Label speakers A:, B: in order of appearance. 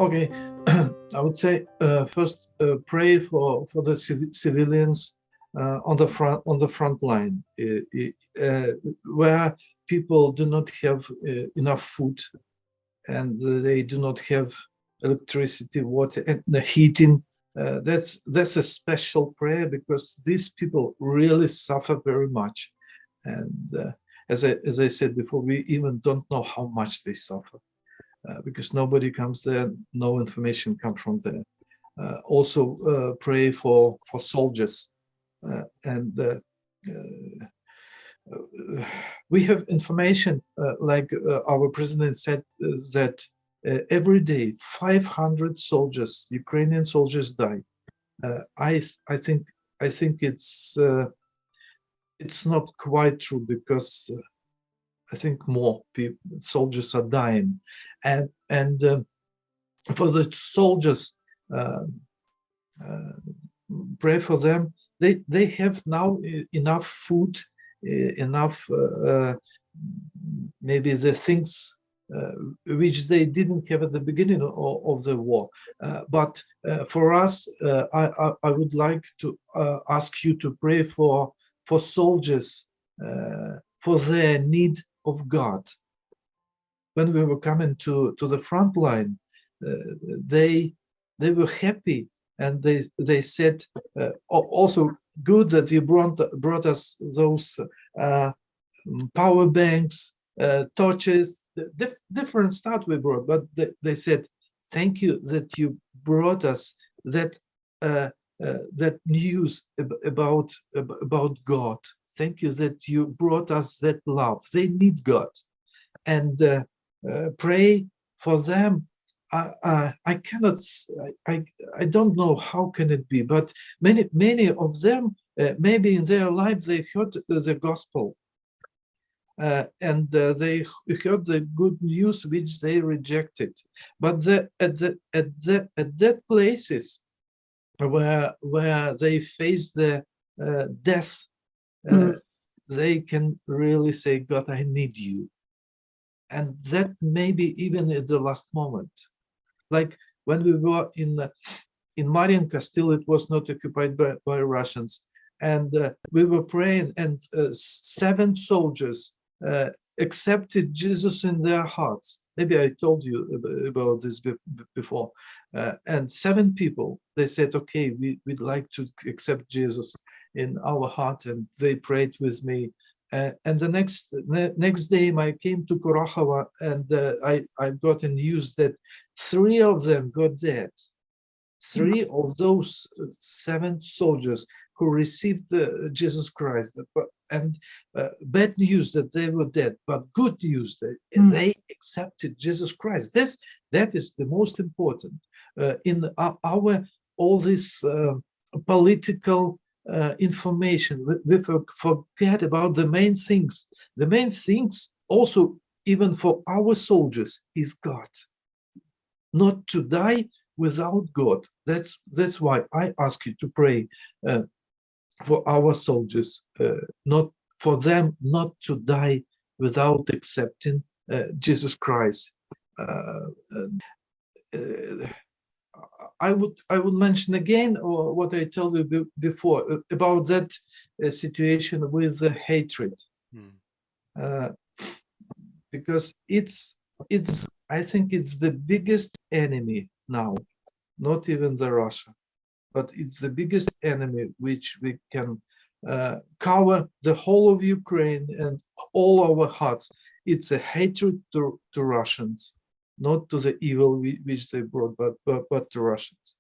A: Okay, I would say first pray for the civilians on the front line, where people do not have enough food, and they do not have electricity, water, and the heating. That's a special prayer, because these people really suffer very much, and as I said before, we even don't know how much they suffer. Because nobody comes there, no information comes from there. Also pray for soldiers, and we have information, like our president said, that every day 500 soldiers, Ukrainian soldiers, die. I think it's not quite true, because I think more soldiers are dying, and for the soldiers, uh, uh, pray for them. They have now enough food, enough maybe the things which they didn't have at the beginning of the war. But for us, I would like to ask you to pray for soldiers, for their need of God. When we were coming to the front line, they were happy, and they said, also good that you brought us those power banks, torches, different stuff we brought. But they said, thank you that you brought us that that news about God. Thank you that you brought us that love. They need God, and pray for them. I cannot. I don't know how can it be, but many of them, maybe in their lives they heard the gospel, and they heard the good news which they rejected. But at that places where they face the death, they can really say, God, I need you. And that maybe even at the last moment. Like when we were in Mariinka, still it was not occupied by Russians, and we were praying, and 7 soldiers accepted Jesus in their hearts. Maybe I told you about this before. And 7 people, they said, okay, we'd like to accept Jesus in our heart, and they prayed with me. And the next day I came to Korochova, and I got a news that 3 of them got dead. 3 of those 7 soldiers who received Jesus Christ, and bad news that they were dead, but good news that they accepted Jesus Christ. That is the most important. In our all this political information, we forget about the main things. The main things also, even for our soldiers, is God. Not to die without God. That's why I ask you to pray for our soldiers, not for them not to die without accepting Jesus Christ. I would mention again what I told you before about that situation with the hatred, because it's I think it's the biggest enemy now, not even the Russia, but it's the biggest enemy which we can cover the whole of Ukraine and all our hearts. It's a hatred to Russians, not to the evil which they brought, but to Russians.